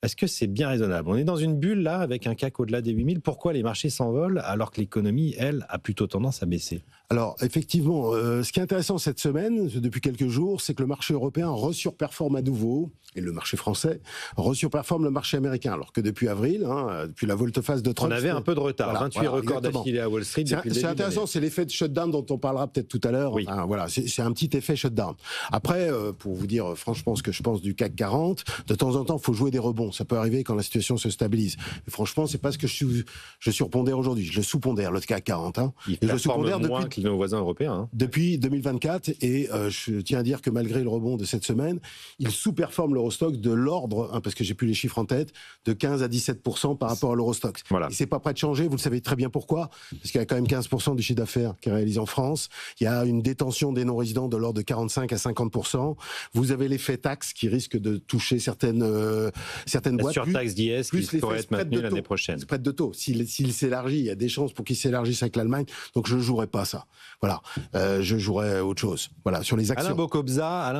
Est-ce que c'est bien raisonnable? On est dans une bulle là, avec un CAC au-delà des 8000. Pourquoi les marchés s'envolent alors que l'économie, elle, a plutôt tendance à baisser? Alors, effectivement, ce qui est intéressant cette semaine, depuis quelques jours, c'est que le marché européen resurperforme à nouveau, et le marché français resurperforme le marché américain, alors que depuis avril, depuis la volte-face de Trump... On avait un peu de retard, 28 records d'affilée à Wall Street depuis le début de l'année. C'est intéressant, c'est l'effet de shutdown dont on parlera peut-être tout à l'heure. Oui. Enfin, voilà, c'est un petit effet shutdown. Après, pour vous dire franchement ce que je pense du CAC 40, de temps en temps, il faut jouer des rebonds. Ça peut arriver quand la situation se stabilise. Mais franchement, c'est pas ce que je surpondère aujourd'hui. Je le sous-pondère, le CAC 40. Il performe moins que nos voisins européens. Depuis 2024, et je tiens à dire que malgré le rebond de cette semaine, il sous-performe l'Eurostoxx de l'ordre, parce que j'ai plus les chiffres en tête, de 15 à 17% par rapport à l'Eurostoxx. Voilà. Et c'est pas prêt de changer, vous le savez très bien pourquoi, parce qu'il y a quand même 15% du chiffre d'affaires qui est réalisé en France, il y a une détention des non-résidents de l'ordre de 45 à 50%, vous avez l'effet taxe qui risque de toucher certaines boîtes. La surtaxe d'IS qui pourrait être maintenue l'année prochaine. Spread de taux, s'il s'élargit, il y a des chances pour qu'il s'élargisse avec l'Allemagne, donc je ne jouerai pas ça. Voilà. Je jouerais autre chose. Voilà, sur les actions. Alain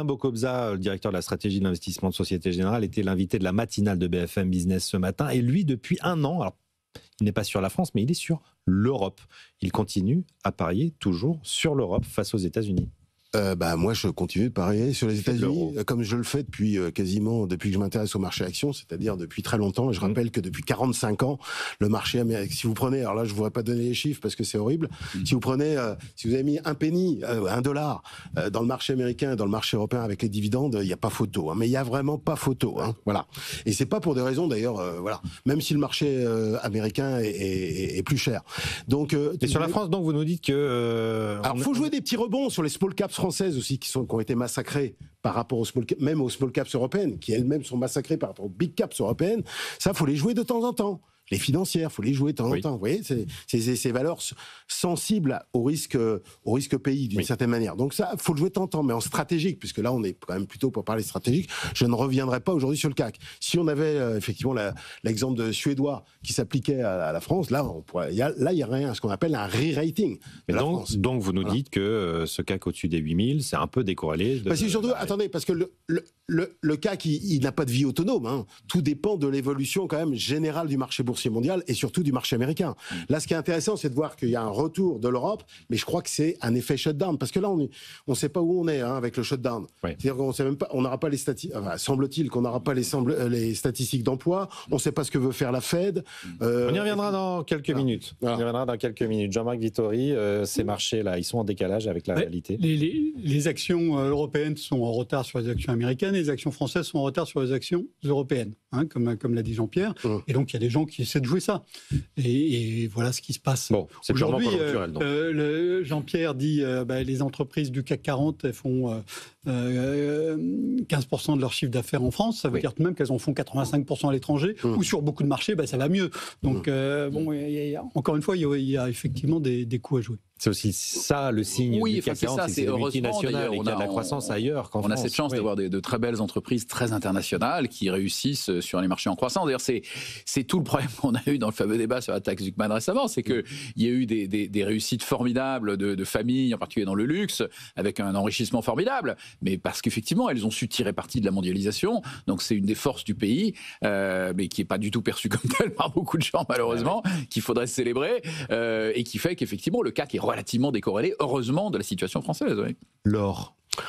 Bocobza, le directeur de la stratégie de l'investissement de Société Générale, était l'invité de la matinale de BFM Business ce matin. Et lui, depuis un an, alors, il n'est pas sur la France, mais il est sur l'Europe. Il continue à parier toujours sur l'Europe face aux États-Unis. Moi, je continue de parier sur les États-Unis, comme je le fais depuis depuis que je m'intéresse au marché actions, c'est-à-dire depuis très longtemps. Et je rappelle que depuis 45 ans, le marché américain, si vous prenez, alors là, je ne voudrais pas donner les chiffres parce que c'est horrible. Si vous prenez, si vous avez mis un penny, $1 dans le marché américain et dans le marché européen avec les dividendes, il n'y a pas photo. Mais il n'y a vraiment pas photo. Voilà. Et c'est pas pour des raisons d'ailleurs, voilà. Même si le marché américain est plus cher. Donc. Et sur la France, donc, vous nous dites que. Alors, faut jouer des petits rebonds sur les small caps françaises aussi qui ont été massacrées par rapport même aux small caps européennes, qui elles-mêmes sont massacrées par rapport aux big caps européennes. Ça, faut les jouer de temps en temps. Les financières, faut les jouer de temps en temps. Vous voyez, c'est ces valeurs sensibles au risque pays d'une certaine manière. Donc ça, faut le jouer de temps en temps, mais en stratégique, puisque là, on est quand même plutôt pour parler stratégique. Je ne reviendrai pas aujourd'hui sur le CAC. Si on avait effectivement l'exemple de Suédois qui s'appliquait à la France, là, il y a rien, ce qu'on appelle un re-rating. Donc vous nous dites que ce CAC au-dessus des 8000, c'est un peu décorrélé. Surtout, attendez, parce que le CAC, il n'a pas de vie autonome. Tout dépend de l'évolution quand même générale du marché boursier mondial et surtout du marché américain. Là, ce qui est intéressant, c'est de voir qu'il y a un retour de l'Europe, mais je crois que c'est un effet shutdown, parce que là, on ne sait pas où on est avec le shutdown. C'est-à-dire qu'on sait même pas, on n'aura pas les statistiques, semble-t-il qu'on n'aura pas les statistiques d'emploi, on ne sait pas ce que veut faire la Fed. On y reviendra dans quelques minutes. On y reviendra dans quelques minutes. Jean-Marc Vittori, ces marchés-là, ils sont en décalage avec la réalité. Les actions européennes sont en retard sur les actions américaines, et les actions françaises sont en retard sur les actions européennes, comme l'a dit Jean-Pierre. Et donc, il y a des gens qui essaient de jouer ça. Et voilà ce qui se passe. Bon, c'est aujourd'hui. Jean-Pierre dit les entreprises du CAC 40 elles font 15% de leur chiffre d'affaires en France. Ça veut dire même qu'elles en font 85% à l'étranger, ou sur beaucoup de marchés, ça va mieux. Donc, encore une fois, il y a effectivement des coups à jouer. C'est aussi ça le signe du CAC 40, c'est multinational et qu'il y a de la croissance ailleurs qu'en France. On a cette chance d'avoir de très belles entreprises très internationales qui réussissent sur les marchés en croissance. D'ailleurs, c'est tout le problème qu'on a eu dans le fameux débat sur la taxe Zucman récemment, c'est qu'il y a eu des réussites formidables de familles, en particulier dans le luxe, avec un enrichissement formidable, mais parce qu'effectivement, elles ont su tirer parti de la mondialisation, donc c'est une des forces du pays, mais qui n'est pas du tout perçue comme telle par beaucoup de gens, malheureusement, qu'il faudrait célébrer, et qui fait qu'effectivement, le CAC est relativement décorrélé, heureusement, de la situation française.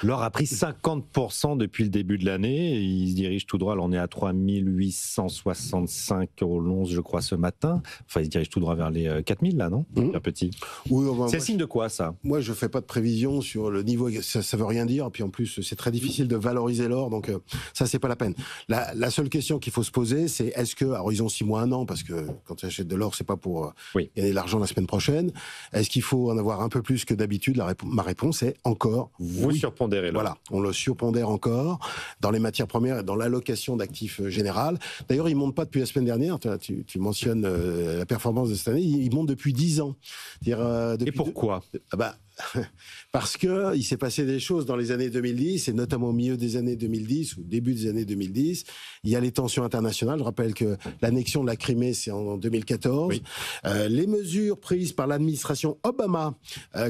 L'or a pris 50% depuis le début de l'année. Il se dirige tout droit. Alors on est à 3865 € l'once, je crois, ce matin. Enfin, il se dirige tout droit vers les 4000, là, non Pierre Petit. Oui, c'est signe de quoi, ça? Moi, je ne fais pas de prévision sur le niveau. Ça ne veut rien dire. Puis en plus, c'est très difficile de valoriser l'or. Donc, ça, c'est pas la peine. La seule question qu'il faut se poser, c'est est-ce que, à horizon 6 mois, 1 an, parce que quand tu achètes de l'or, c'est pas pour gagner de l'argent la semaine prochaine, est-ce qu'il faut en avoir un peu plus que d'habitude? Ma réponse est encore oui. Voilà, on le surpondère encore dans les matières premières et dans l'allocation d'actifs générales. D'ailleurs, il ne monte pas depuis la semaine dernière. Tu mentionnes la performance de cette année. Il monte depuis 10 ans. Et pourquoi parce qu'il s'est passé des choses dans les années 2010, et notamment au milieu des années 2010, ou début des années 2010. Il y a les tensions internationales. Je rappelle que l'annexion de la Crimée, c'est en 2014. Oui. Les mesures prises par l'administration Obama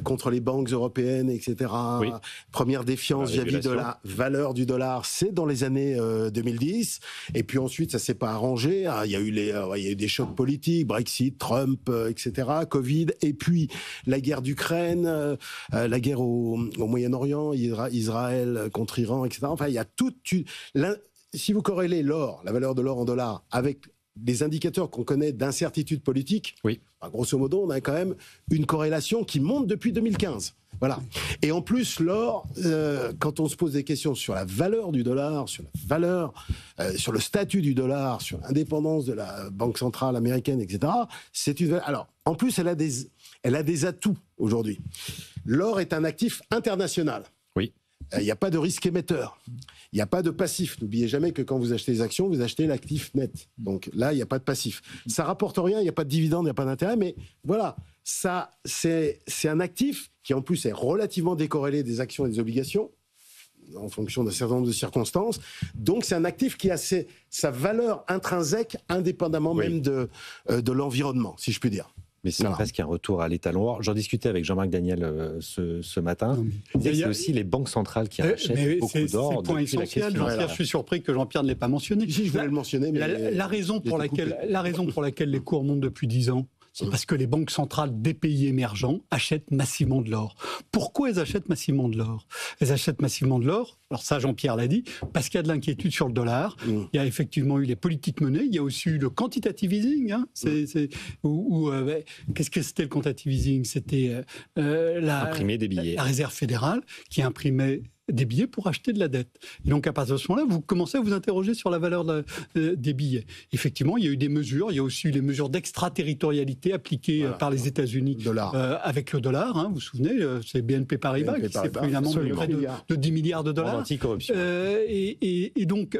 contre les banques européennes, etc. Oui. Première défiance vis-à-vis de la valeur du dollar, c'est dans les années 2010. Et puis ensuite, ça s'est pas arrangé. Il y a eu des chocs politiques, Brexit, Trump, etc., Covid, et puis la guerre d'Ukraine, la guerre au Moyen-Orient, Israël contre Iran, etc. Enfin, il y a si vous corrélez l'or, la valeur de l'or en dollars, avec des indicateurs qu'on connaît d'incertitude politique, Oui. Grosso modo, on a quand même une corrélation qui monte depuis 2015. Voilà. Et en plus, l'or, quand on se pose des questions sur la valeur du dollar, sur la valeur, sur le statut du dollar, sur l'indépendance de la Banque centrale américaine, etc., c'est une. Alors, en plus, elle a des atouts aujourd'hui. L'or est un actif international. Oui. Il n'y a pas de risque émetteur. Il n'y a pas de passif. N'oubliez jamais que quand vous achetez des actions, vous achetez l'actif net. Donc là, il n'y a pas de passif. Ça rapporte rien, il n'y a pas de dividende, il n'y a pas d'intérêt, mais voilà, ça, c'est un actif qui en plus est relativement décorrélé des actions et des obligations, en fonction d'un certain nombre de circonstances. Donc c'est un actif qui a sa valeur intrinsèque, indépendamment même de l'environnement, si je puis dire. Mais c'est presque un retour à l'étalon or. J'en discutais avec Jean-Marc Daniel ce matin. C'est aussi les banques centrales qui achètent beaucoup d'or. C'est le point essentiel. Jean-Pierre, je suis surpris que Jean-Pierre ne l'ait pas mentionné. Si, je voulais le mentionner. Mais la raison pour laquelle les cours montent depuis 10 ans, c'est parce que les banques centrales des pays émergents achètent massivement de l'or. Pourquoi elles achètent massivement de l'or ? Elles achètent massivement de l'or, alors ça Jean-Pierre l'a dit, parce qu'il y a de l'inquiétude sur le dollar. Il y a effectivement eu les politiques menées, il y a aussi eu le quantitative easing. Qu'est-ce que c'était le quantitative easing ? C'était imprimer des billets. La réserve fédérale qui imprimait des billets pour acheter de la dette. Et donc, à partir de ce moment-là, vous commencez à vous interroger sur la valeur des billets. Effectivement, il y a eu des mesures. Il y a aussi eu les mesures d'extraterritorialité appliquées par les États-Unis avec le dollar. Vous vous souvenez, c'est BNP Paribas qui s'est pris une amende de près de 10 milliards de dollars. En anticorruption. Et donc,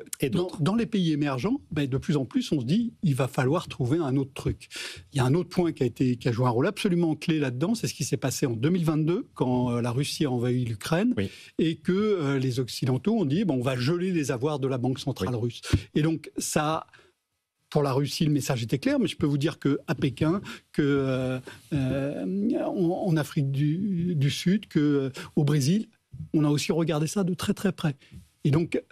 dans les pays émergents, de plus en plus, on se dit il va falloir trouver un autre truc. Il y a un autre point qui a joué un rôle absolument clé là-dedans, c'est ce qui s'est passé en 2022, quand la Russie a envahi l'Ukraine, et que les Occidentaux ont dit on va geler les avoirs de la Banque centrale russe. Et donc ça, pour la Russie, le message était clair, mais je peux vous dire qu'à Pékin, en Afrique du Sud, qu'au Brésil, on a aussi regardé ça de très très près. Et donc,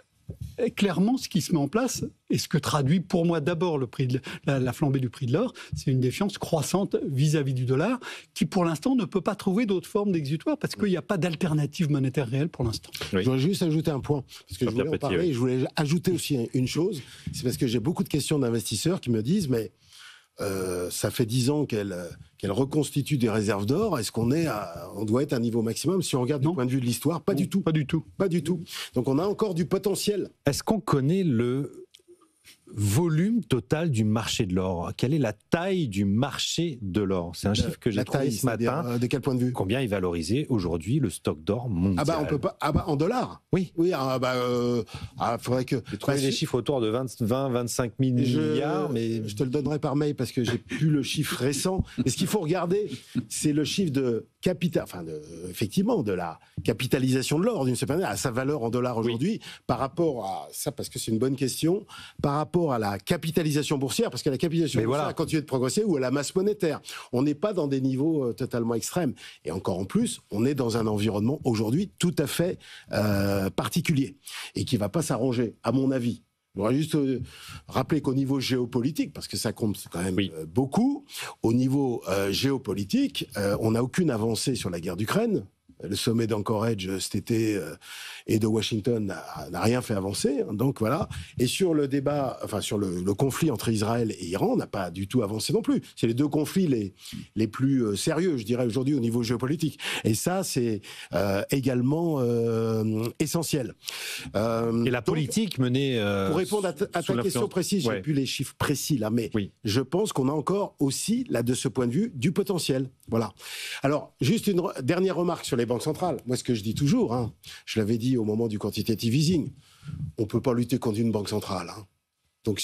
clairement, ce qui se met en place, et ce que traduit pour moi d'abord le prix la flambée du prix de l'or, c'est une défiance croissante vis-à-vis du dollar, qui pour l'instant ne peut pas trouver d'autres formes d'exutoire, parce qu'il n'y a pas d'alternative monétaire réelle pour l'instant. Je voudrais juste ajouter un point, parce que je voulais en parler, et je voulais ajouter aussi une chose, c'est parce que j'ai beaucoup de questions d'investisseurs qui me disent, mais ça fait 10 ans qu'elle reconstitue des réserves d'or. Est-ce qu'on doit être à un niveau maximum? Si on regarde du point de vue de l'histoire, pas du tout. Pas du tout. Pas du tout. Donc on a encore du potentiel. Est-ce qu'on connaît le volume total du marché de l'or? Quelle est la taille du marché de l'or? C'est un chiffre que j'ai trouvé ce matin. De quel point de vue? Combien est valorisé aujourd'hui le stock d'or mondial? On peut pas. En dollars? Oui. Oui. Faudrait que. J'ai trouvé des chiffres autour de 20-25 000 milliards, mais je te le donnerai par mail parce que j'ai plus le chiffre récent. Mais ce qu'il faut regarder, c'est le chiffre de capital, effectivement, de la capitalisation de l'or d'une certaine manière, à sa valeur en dollars aujourd'hui, par rapport à ça, parce que c'est une bonne question, par rapport à la capitalisation boursière, parce que la capitalisation boursière a continué de progresser, ou à la masse monétaire. On n'est pas dans des niveaux totalement extrêmes. Et encore en plus, on est dans un environnement aujourd'hui tout à fait particulier et qui ne va pas s'arranger, à mon avis. Je voudrais juste rappeler qu'au niveau géopolitique, parce que ça compte quand même beaucoup, au niveau géopolitique, on n'a aucune avancée sur la guerre d'Ukraine. Le sommet d'Anchorage cet été et de Washington n'a rien fait avancer. Donc voilà. Et sur le débat, sur le conflit entre Israël et Iran, on n'a pas du tout avancé non plus. C'est les deux conflits les plus sérieux, je dirais, aujourd'hui au niveau géopolitique. Et ça, c'est également essentiel. Et la politique menée... pour répondre à ta question précise, j'ai plus les chiffres précis là, mais je pense qu'on a encore aussi, là, de ce point de vue, du potentiel. Voilà. Alors, juste une dernière remarque sur les banques centrales. Moi, ce que je dis toujours, je l'avais dit au moment du quantitative easing, on ne peut pas lutter contre une banque centrale. Donc,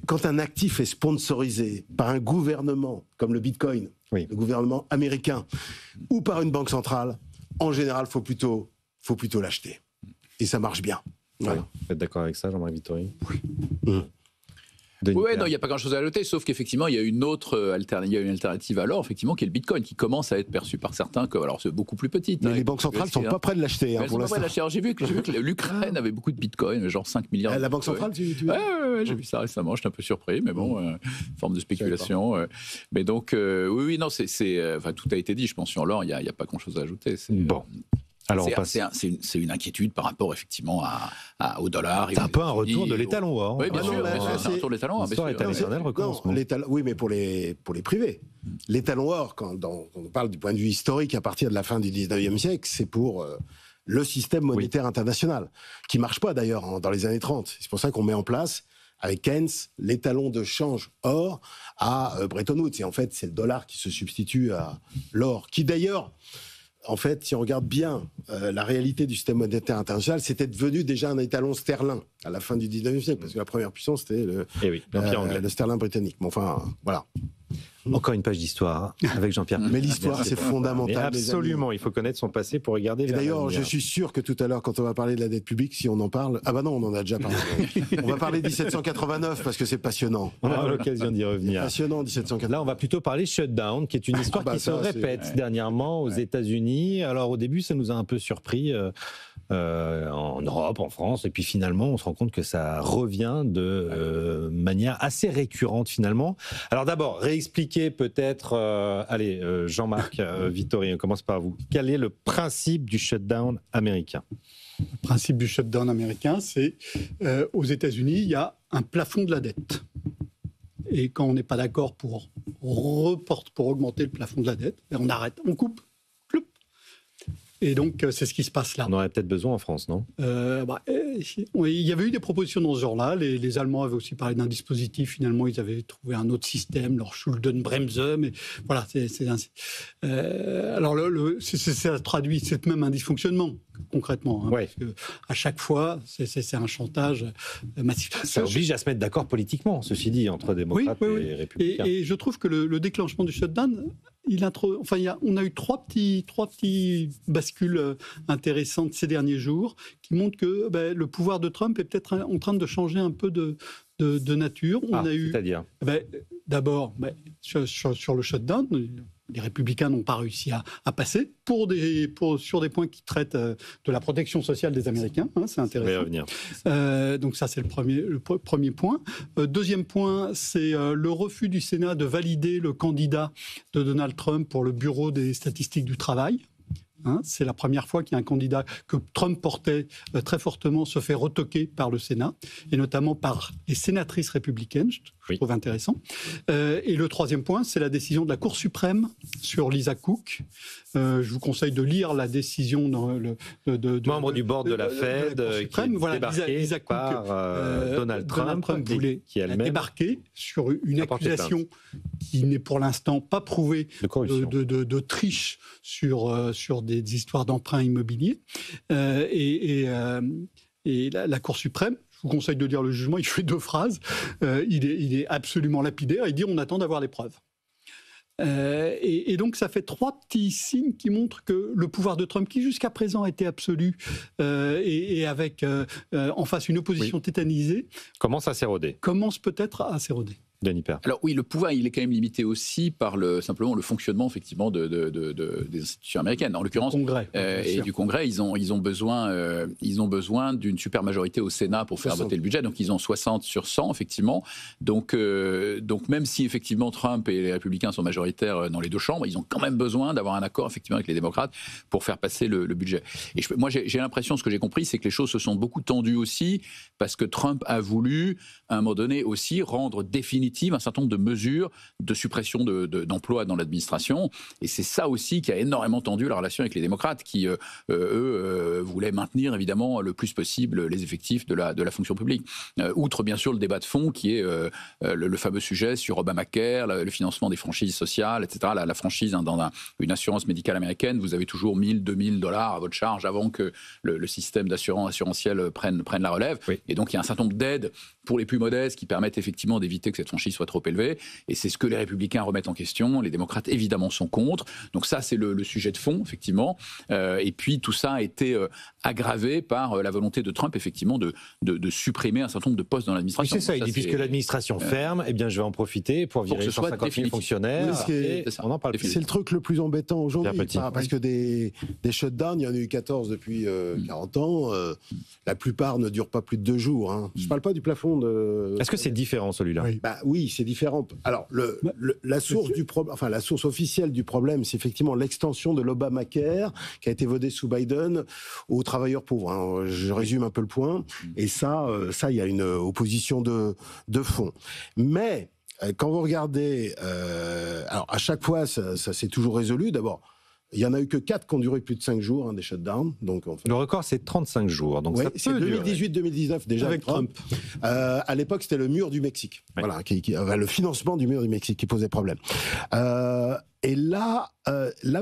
quand un actif est sponsorisé par un gouvernement, comme le Bitcoin, Oui. le gouvernement américain, ou par une banque centrale, en général, faut plutôt l'acheter. Et ça marche bien. Voilà. Vous êtes d'accord avec ça, Jean-Marie Vittori? Oui, non, il n'y a pas grand-chose à ajouter, sauf qu'effectivement, il y a une autre alternative à l'or, effectivement, qui est le Bitcoin, qui commence à être perçu par certains comme, alors c'est beaucoup plus petite. Mais les banques centrales ne sont pas prêtes de l'acheter Elles pour sont pas prêtes de l'instant. l'acheter. Alors, j'ai vu que l'Ukraine avait beaucoup de Bitcoin, genre 5 milliards. La banque centrale, tu veux Ouais, j'ai vu ça récemment, j'étais un peu surpris, mais bon, forme de spéculation. Mais donc, oui, non, enfin, tout a été dit, je pense, sur l'or, il n'y a pas grand-chose à ajouter. Bon. Alors, on passe. C'est une inquiétude par rapport effectivement au dollar. C'est un peu un retour de l'étalon or. Oui, bien Ah non, sûr, mais c'est un retour de l'étalon or. L'histoire est éternelle, recommence. Oui, mais pour les privés. L'étalon or, quand on parle du point de vue historique, à partir de la fin du 19e siècle, c'est pour le système monétaire international, qui ne marche pas d'ailleurs dans les années 30. C'est pour ça qu'on met en place, avec Keynes, l'étalon de change or à Bretton Woods. Et en fait, c'est le dollar qui se substitue à l'or, qui d'ailleurs... En fait, si on regarde bien la réalité du système monétaire international, c'était devenu déjà un étalon sterling à la fin du 19e siècle, parce que la première puissance, c'était l'Empire anglais. le sterling britannique. Mais enfin, voilà. Encore une page d'histoire avec Jean-Pierre. Mais l'histoire, c'est fondamental. Mais absolument, il faut connaître son passé pour regarder. Et d'ailleurs, je suis sûr que tout à l'heure, quand on va parler de la dette publique, si on en parle... Ah bah non, on en a déjà parlé. On va parler de 1789, parce que c'est passionnant. On aura l'occasion d'y revenir. Passionnant, 1789. Là, on va plutôt parler shutdown, qui est une histoire qui se répète dernièrement aux États-Unis. Alors, au début, ça nous a un peu surpris en Europe, en France, et puis finalement, on se rend compte que ça revient de manière assez récurrente, finalement. Alors d'abord, réexpliquer peut-être, Jean-Marc Vittori, on commence par vous. Quel est le principe du shutdown américain? Le principe du shutdown américain, c'est aux États-Unis, il y a un plafond de la dette. Et quand on n'est pas d'accord pour augmenter le plafond de la dette, on arrête, on coupe. Et donc, c'est ce qui se passe là. On aurait peut-être besoin en France, non? Il y avait eu des propositions dans ce genre-là. Les Allemands avaient aussi parlé d'un dispositif. Finalement, ils avaient trouvé un autre système, leur Schuldenbremse. Mais voilà, alors, ça traduit, c'est même un dysfonctionnement, concrètement. Parce que à chaque fois, c'est un chantage massif. Ça oblige à se mettre d'accord politiquement, ceci dit, entre démocrates et républicains. Et je trouve que le déclenchement du shutdown... on a eu trois petits bascules intéressantes ces derniers jours qui montrent que le pouvoir de Trump est peut-être en train de changer un peu de nature. C'est-à-dire d'abord, sur le shutdown, les républicains n'ont pas réussi à passer sur des points qui traitent de la protection sociale des Américains. C'est intéressant. Je vais revenir. Donc ça, c'est le premier point. Deuxième point, c'est le refus du Sénat de valider le candidat de Donald Trump pour le Bureau des statistiques du travail. C'est la première fois qu'il y a un candidat que Trump portait très fortement se fait retoquer par le Sénat, et notamment par les sénatrices républicaines, je trouve intéressant. Et le troisième point, c'est la décision de la Cour suprême sur Lisa Cook. Je vous conseille de lire la décision membre du board de la Fed, qui est débarqué par Donald Trump voulait qui elle-même débarquer sur une accusation qui n'est pour l'instant pas prouvée de triche sur des histoires d'emprunts immobiliers. Et la Cour suprême, je vous conseille de lire le jugement, il fait 2 phrases. Il est absolument lapidaire. Il dit on attend d'avoir les preuves. Et donc ça fait 3 petits signes qui montrent que le pouvoir de Trump, qui jusqu'à présent était absolu et avec en face une opposition tétanisée, commence peut-être à s'éroder. Denis Père. Alors oui, le pouvoir, il est quand même limité aussi par simplement le fonctionnement effectivement des institutions américaines. En l'occurrence, du Congrès, ils ont besoin d'une super majorité au Sénat pour faire voter le budget. Donc ils ont 60 sur 100 effectivement. Donc même si effectivement Trump et les Républicains sont majoritaires dans les 2 chambres, ils ont quand même besoin d'avoir un accord effectivement avec les démocrates pour faire passer le budget. Et moi j'ai l'impression, ce que j'ai compris, c'est que les choses se sont beaucoup tendues aussi parce que Trump a voulu à un moment donné aussi rendre définitivement définitive un certain nombre de mesures de suppression d'emplois dans l'administration. Et c'est ça aussi qui a énormément tendu la relation avec les démocrates, qui, eux, voulaient maintenir évidemment le plus possible les effectifs de la fonction publique. Outre bien sûr le débat de fond qui est le fameux sujet sur Obamacare, le financement des franchises sociales, etc. La franchise dans une assurance médicale américaine, vous avez toujours $1,000-2,000 à votre charge avant que le système assurantiel prenne la relève. Oui. Et donc il y a un certain nombre d'aides pour les plus modestes qui permettent effectivement d'éviter que cette franchise soit trop élevée. Et c'est ce que les républicains remettent en question. Les démocrates évidemment sont contre. Donc ça c'est le sujet de fond effectivement. Et puis tout ça a été aggravé par la volonté de Trump effectivement de supprimer un certain nombre de postes dans l'administration. Oui, c'est ça. Il dit puisque l'administration ferme, eh bien je vais en profiter pour virer 150 000 fonctionnaires. Oui, on en parle. C'est le truc le plus embêtant aujourd'hui, parce que des shutdowns, il y en a eu 14 depuis 40 ans. La plupart ne durent pas plus de 2 jours. Hein. Je ne parle pas du plafond de... Est-ce que c'est différent celui-là ? Oui, c'est différent. Alors la source du problème, enfin la source officielle du problème, c'est effectivement l'extension de l'Obamacare qui a été votée sous Biden aux travailleurs pauvres. Hein. Je résume un peu le point. Et ça, il y a une opposition de fond. Mais quand vous regardez, alors à chaque fois, ça s'est toujours résolu. D'abord, il n'y en a eu que 4 qui ont duré plus de 5 jours, des shutdowns. Donc, en fait, le record, c'est 35 jours. Donc ouais, ça c'est 2018-2019 déjà avec Trump. À l'époque, c'était le mur du Mexique. Ouais. Voilà, le financement du mur du Mexique qui posait problème. Et là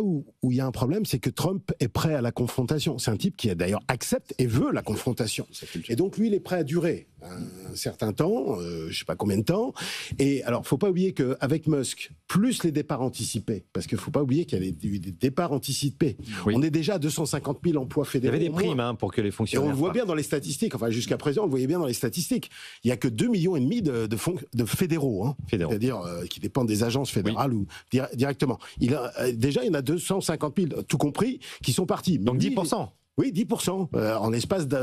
où il y a un problème, c'est que Trump est prêt à la confrontation. C'est un type qui d'ailleurs accepte et veut la confrontation. Et donc lui, il est prêt à durer un certain temps, je ne sais pas combien de temps. Et alors, il ne faut pas oublier qu'avec Musk, plus les départs anticipés, parce qu'il ne faut pas oublier qu'il y a eu des départs anticipés. Oui. On est déjà à 250 000 emplois fédéraux. Il y avait des primes pour que les fonctionnaires... Et on le voit bien dans les statistiques. Enfin, jusqu'à présent, on le voyait bien dans les statistiques. Il n'y a que 2,5 millions de fédéraux. Hein. C'est-à-dire qui dépendent des agences fédérales ou directement. Déjà, il y en a 250 000, tout compris, qui sont partis. Donc 10%. Oui, 10%, en l'espace de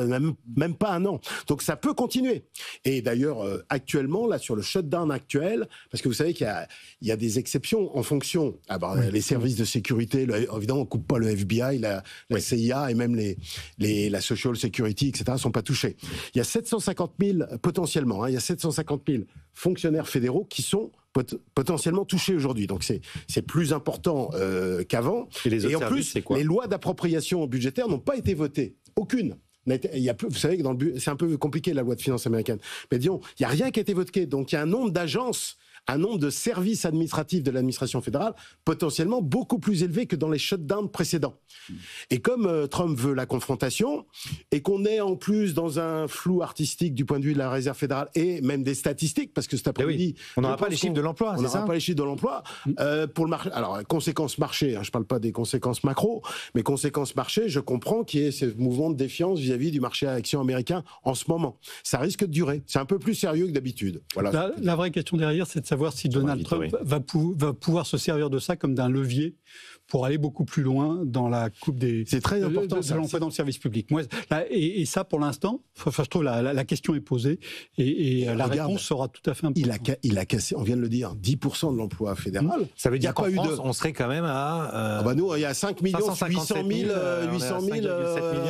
même pas un an. Donc ça peut continuer. Et d'ailleurs, actuellement, là, sur le shutdown actuel, parce que vous savez qu'il y a des exceptions en fonction. Les services de sécurité, évidemment, on ne coupe pas le FBI, la CIA et même la Social Security, etc., ne sont pas touchés. Il y a 750 000, potentiellement, il y a 750 000 fonctionnaires fédéraux qui sont potentiellement touchés aujourd'hui. Donc c'est plus important qu'avant. Et en plus, les lois d'appropriation budgétaire n'ont pas été votées. Aucune. Vous savez que c'est un peu compliqué la loi de finances américaine. Mais disons, il n'y a rien qui a été voté. Donc il y a un nombre d'agences, un nombre de services administratifs de l'administration fédérale potentiellement beaucoup plus élevé que dans les shutdowns précédents. Et comme Trump veut la confrontation, et qu'on est en plus dans un flou artistique du point de vue de la réserve fédérale et même des statistiques, parce que cet après-midi... On n'aura pas les chiffres de l'emploi, c'est ça ? On n'aura pas les chiffres de l'emploi. Pour le marché, alors, conséquences marché, je ne parle pas des conséquences macro, mais conséquences marché, je comprends qu'il y ait ce mouvement de défiance vis-à-vis du marché à actions américain en ce moment. Ça risque de durer. C'est un peu plus sérieux que d'habitude. Voilà. La vraie question derrière, c'est de savoir si Donald Trump va pouvoir se servir de ça comme d'un levier pour aller beaucoup plus loin dans la coupe c'est très important, de l'emploi dans le service public. Moi, et ça, pour l'instant, je trouve la question est posée et la réponse sera tout à fait importante. Il a cassé, on vient de le dire, 10% de l'emploi fédéral. Ça veut dire qu'en France, on serait quand même à... nous, il y a 5 800 000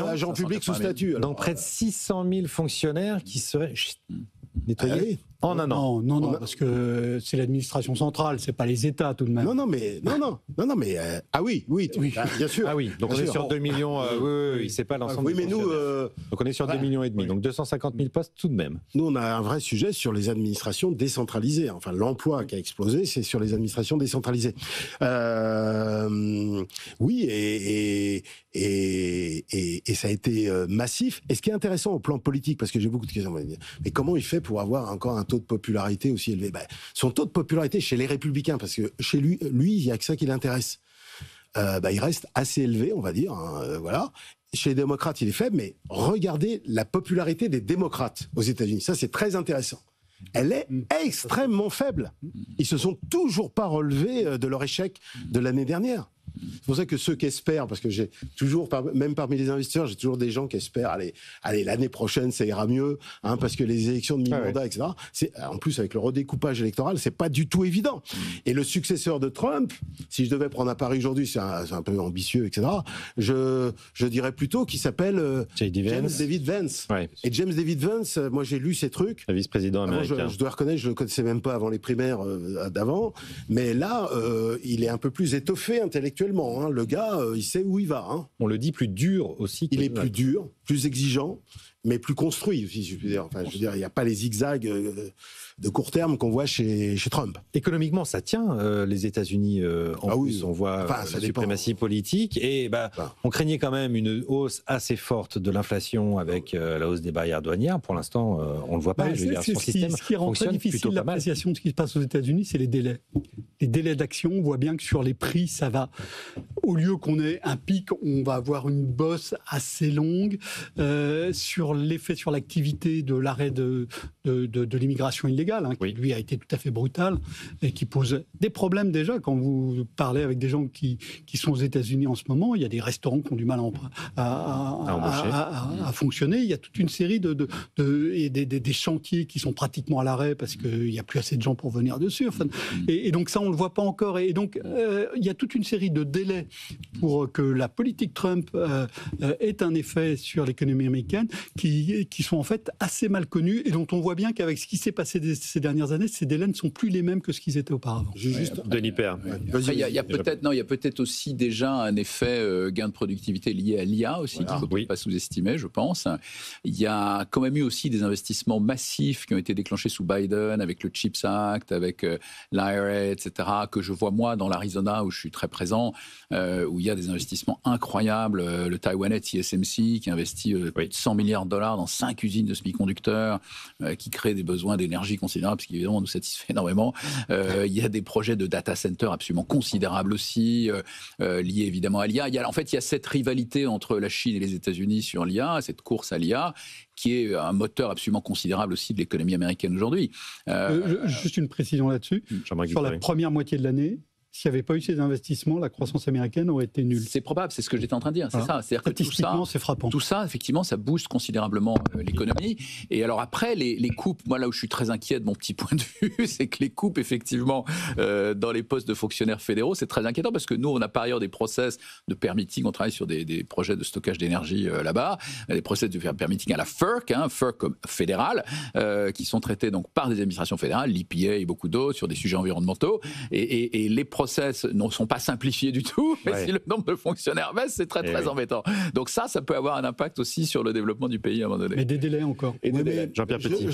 agents publics sous statut. Donc près de 600 000 fonctionnaires qui seraient nettoyés en un an. Non, parce que c'est l'administration centrale, c'est pas les États tout de même. Non, mais oui, bien sûr. Ah oui, donc on est sur 2 millions. Oui, c'est pas l'ensemble. Oui, mais nous, donc on est sur 2,5 millions. Donc 250 000 postes tout de même. Nous, on a un vrai sujet sur les administrations décentralisées. Enfin, l'emploi qui a explosé, c'est sur les administrations décentralisées. Oui, et ça a été massif. Et ce qui est intéressant au plan politique, parce que j'ai beaucoup de questions, mais comment il fait pour avoir encore un taux de popularité aussi élevé ? Son taux de popularité chez les Républicains, parce que chez lui, il n'y a que ça qui l'intéresse. Il reste assez élevé, on va dire. Voilà. Chez les démocrates, il est faible, mais regardez la popularité des démocrates aux États-Unis. Ça, c'est très intéressant. Elle est extrêmement faible. Ils se sont toujours pas relevés de leur échec de l'année dernière. C'est pour ça que ceux qui espèrent, parce que j'ai toujours, même parmi les investisseurs, j'ai toujours des gens qui espèrent, allez, l'année prochaine, ça ira mieux, hein, parce que les élections de mi-mandat, etc. En plus, avec le redécoupage électoral, c'est pas du tout évident. Et le successeur de Trump, si je devais prendre un pari aujourd'hui, c'est un peu ambitieux, etc. Je dirais plutôt qu'il s'appelle James David Vance. Ouais. Et James David Vance, moi j'ai lu ses trucs. Le vice-président américain. Je dois reconnaître, je le connaissais même pas avant les primaires d'avant, mais là, il est un peu plus étoffé intellectuellement. Hein. Le gars, il sait où il va. Hein. On le dit plus dur aussi. Il est plus dur, plus exigeant, mais plus construit aussi, je veux dire. Enfin, je veux dire, il n'y a pas les zigzags de court terme qu'on voit chez Trump. Économiquement, ça tient les États-Unis. En plus, on voit la suprématie politique. Et on craignait quand même une hausse assez forte de l'inflation avec la hausse des barrières douanières. Pour l'instant, on ne le voit pas. Je veux dire, son système ce qui rend très difficile l'appréciation de ce qui se passe aux États-Unis, c'est les délais. Les délais d'action, on voit bien que sur les prix, ça va. Au lieu qu'on ait un pic, on va avoir une bosse assez longue. Sur l'effet sur l'activité de l'arrêt de l'immigration illégale, qui lui a été tout à fait brutal et qui pose des problèmes déjà. Quand vous parlez avec des gens qui sont aux États-Unis en ce moment, il y a des restaurants qui ont du mal à fonctionner. Il y a toute une série des chantiers qui sont pratiquement à l'arrêt parce qu'il n'y a plus assez de gens pour venir dessus. Enfin, et donc ça, on ne le voit pas encore. Et donc, il y a toute une série de délais pour que la politique Trump ait un effet sur l'économie américaine qui sont en fait assez mal connus et dont on voit bien qu'avec ce qui s'est passé ces dernières années, ces délais ne sont plus les mêmes que ce qu'ils étaient auparavant. Denis Père. Il y a peut-être aussi déjà un effet gain de productivité lié à l'IA aussi, qu'il ne faut pas sous-estimer, je pense. Il y a quand même eu aussi des investissements massifs qui ont été déclenchés sous Biden, avec le CHIPS Act, avec l'IRA, etc., que je vois moi dans l'Arizona, où je suis très présent, où il y a des investissements incroyables. Le Taïwanais TSMC, qui investit plus de 100 milliards de dollars dans 5 usines de semi-conducteurs, qui créent des besoins d'énergie considérables, ce qui évidemment nous satisfait énormément. Il y a des projets de data center absolument considérables aussi, liés évidemment à l'IA. Il y a cette rivalité entre la Chine et les États-Unis sur l'IA, cette course à l'IA, qui est un moteur absolument considérable aussi de l'économie américaine aujourd'hui. Juste une précision là-dessus. Sur la première moitié de l'année, s'il n'y avait pas eu ces investissements, la croissance américaine aurait été nulle. C'est probable, c'est ce que j'étais en train de dire, c'est ça. C'est-à-dire que statistiquement, c'est frappant. Tout ça, effectivement, ça booste considérablement l'économie. Et alors après, les coupes, moi là où je suis très inquiet de mon petit point de vue, c'est que les coupes, effectivement, dans les postes de fonctionnaires fédéraux, c'est très inquiétant parce que nous, on a par ailleurs des process de permitting, on travaille sur des projets de stockage d'énergie là-bas, des process de permitting à la FERC, FERC comme fédérale, qui sont traités donc par des administrations fédérales, l'EPA et beaucoup d'autres, sur des sujets environnementaux. Et les process ne sont pas simplifiés du tout, mais si le nombre de fonctionnaires baisse, c'est très très embêtant. Donc ça peut avoir un impact aussi sur le développement du pays à un moment donné. Mais des délais encore. Et des délais. Jean-Pierre Petit.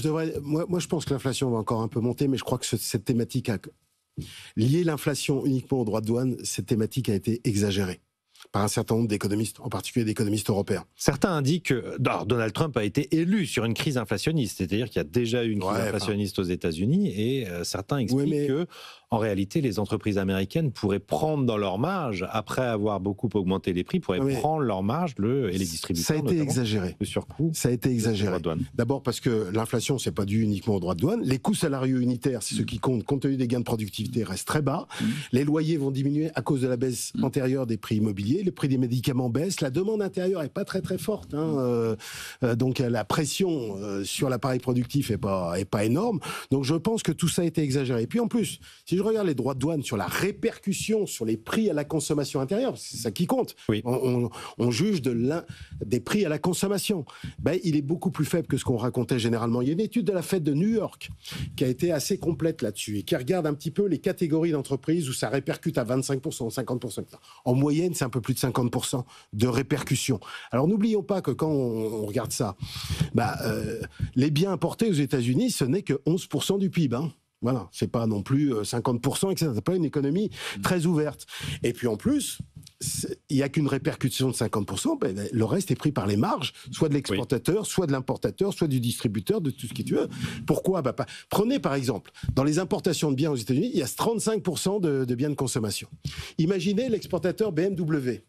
Moi, je pense que l'inflation va encore un peu monter, mais je crois que cette thématique lier l'inflation uniquement aux droits de douane, cette thématique a été exagérée par un certain nombre d'économistes, en particulier d'économistes européens. Certains indiquent que Donald Trump a été élu sur une crise inflationniste, c'est-à-dire qu'il y a déjà eu une crise inflationniste aux États-Unis, et certains expliquent que en réalité, les entreprises américaines pourraient prendre dans leur marge, après avoir beaucoup augmenté les prix, pourraient prendre leur marge et les distributeurs. Ça a été exagéré. Le surcoût. Ça a été exagéré. D'abord parce que l'inflation, c'est pas dû uniquement aux droits de douane. Les coûts salariaux unitaires, c'est ce qui compte, compte tenu des gains de productivité, restent très bas. Les loyers vont diminuer à cause de la baisse antérieure des prix immobiliers. Les prix des médicaments baissent. La demande intérieure est pas très très forte. Donc la pression sur l'appareil productif est pas énorme. Donc je pense que tout ça a été exagéré. Et puis en plus, si je regarde les droits de douane sur la répercussion sur les prix à la consommation intérieure, c'est ça qui compte. Oui. On juge des prix à la consommation. Il est beaucoup plus faible que ce qu'on racontait généralement. Il y a une étude de la Fed de New York qui a été assez complète là-dessus et qui regarde un petit peu les catégories d'entreprises où ça répercute à 25%, 50%. En moyenne, c'est un peu plus de 50% de répercussion. Alors n'oublions pas que quand on regarde ça, les biens importés aux États-Unis, ce n'est que 11% du PIB. Voilà, c'est pas non plus 50%, etc. C'est pas une économie très ouverte. Et puis en plus, il n'y a qu'une répercussion de 50%, le reste est pris par les marges, soit de l'exportateur, soit de l'importateur, soit du distributeur, de tout ce que tu veux. Pourquoi ? Prenez par exemple, dans les importations de biens aux États-Unis, il y a 35% de biens de consommation. Imaginez l'exportateur BMW.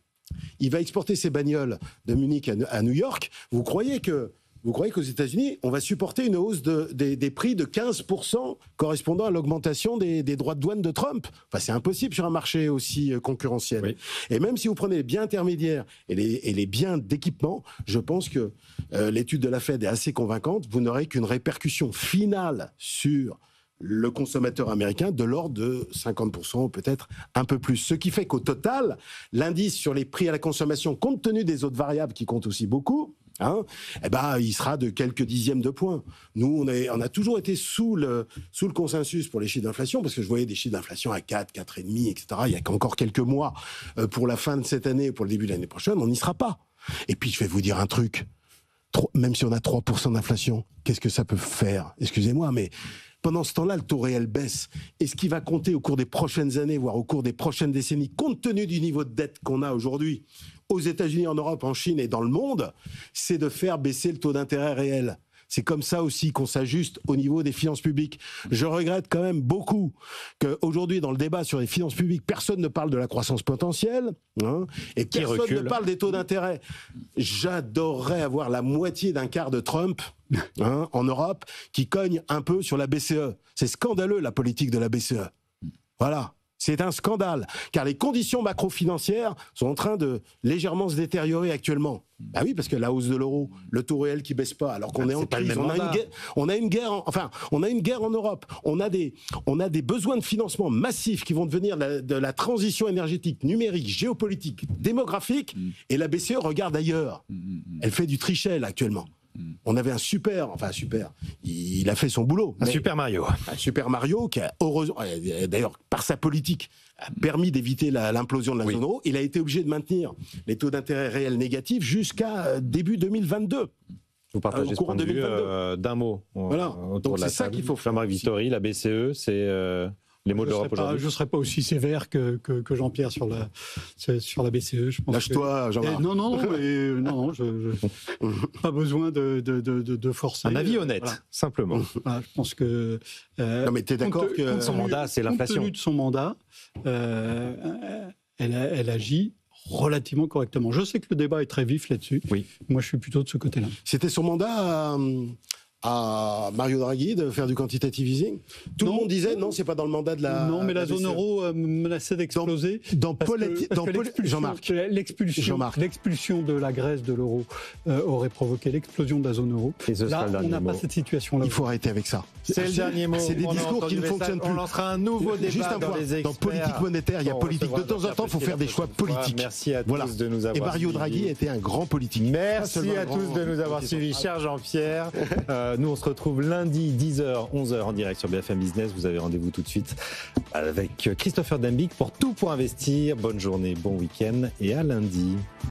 Il va exporter ses bagnoles de Munich à New York. Vous croyez que Vous croyez qu'aux États-Unis, on va supporter une hausse des prix de 15% correspondant à l'augmentation des droits de douane de Trump? Enfin, c'est impossible sur un marché aussi concurrentiel. Oui. Et même si vous prenez les biens intermédiaires et les biens d'équipement, je pense que l'étude de la Fed est assez convaincante. Vous n'aurez qu'une répercussion finale sur le consommateur américain de l'ordre de 50%, peut-être un peu plus. Ce qui fait qu'au total, l'indice sur les prix à la consommation, compte tenu des autres variables qui comptent aussi beaucoup, il sera de quelques dixièmes de points. Nous, on a toujours été sous le consensus pour les chiffres d'inflation, parce que je voyais des chiffres d'inflation à 4, 4,5, etc. Il y a encore quelques mois pour la fin de cette année, pour le début de l'année prochaine, on n'y sera pas. Et puis, je vais vous dire un truc. Même si on a 3% d'inflation, qu'est-ce que ça peut faire? Excusez-moi, mais pendant ce temps-là, le taux réel baisse. Et ce qui va compter au cours des prochaines années, voire au cours des prochaines décennies, compte tenu du niveau de dette qu'on a aujourd'hui, aux États-Unis, en Europe, en Chine et dans le monde, c'est de faire baisser le taux d'intérêt réel. C'est comme ça aussi qu'on s'ajuste au niveau des finances publiques. Je regrette quand même beaucoup qu'aujourd'hui, dans le débat sur les finances publiques, personne ne parle de la croissance potentielle, et personne ne parle des taux d'intérêt. J'adorerais avoir la moitié d'un quart de Trump en Europe qui cogne un peu sur la BCE. C'est scandaleux, la politique de la BCE. Voilà. C'est un scandale, car les conditions macro-financières sont en train de légèrement se détériorer actuellement. Bah oui, parce que la hausse de l'euro, le taux réel qui baisse pas, alors qu'on est en crise, on a une guerre en Europe. On a des besoins de financement massifs qui vont devenir de la transition énergétique, numérique, géopolitique, démographique, et la BCE regarde ailleurs. Elle fait du trichet là actuellement. On avait un super, il a fait son boulot. Un Super Mario qui a, heureusement, d'ailleurs, par sa politique, a permis d'éviter l'implosion de la zone euro. Il a été obligé de maintenir les taux d'intérêt réels négatifs jusqu'à début 2022. Vous partagez ce point de vue d'un mot. Voilà. Donc c'est ça qu'il faut faire. Jean-Marc Vittori, la BCE, c'est... les mots de l'Europe aujourd'hui. Je ne serais pas aussi sévère que Jean-Pierre sur la BCE. Lâche-toi, Jean-Marc. Je pas besoin de forcer. Un avis honnête, simplement. Voilà, je pense que... non, mais tu es d'accord que... Son mandat, c'est l'inflation. Compte tenu de son mandat, elle agit relativement correctement. Je sais que le débat est très vif là-dessus. Oui. Moi, je suis plutôt de ce côté-là. C'était son mandat à Mario Draghi de faire du quantitative easing. Tout le monde disait non, c'est pas dans le mandat de la... Non, mais la zone euro menaçait d'exploser. Jean-Marc. L'expulsion de la Grèce de l'euro aurait provoqué l'explosion de la zone euro. Là, on n'a pas cette situation-là. Il faut arrêter avec ça. C'est le dernier mot. C'est des discours qui ne fonctionnent plus. On lancera un nouveau débat dans les experts. Dans politique monétaire, il y a politique. De temps en temps, il faut faire des choix politiques. Merci à tous de nous avoir suivis. Et Mario Draghi était un grand politique. Merci à tous de nous avoir suivis, cher Jean-Pierre. Nous, on se retrouve lundi, 10h, 11h en direct sur BFM Business. Vous avez rendez-vous tout de suite avec Christopher Dembicq pour Tout pour investir. Bonne journée, bon week-end et à lundi.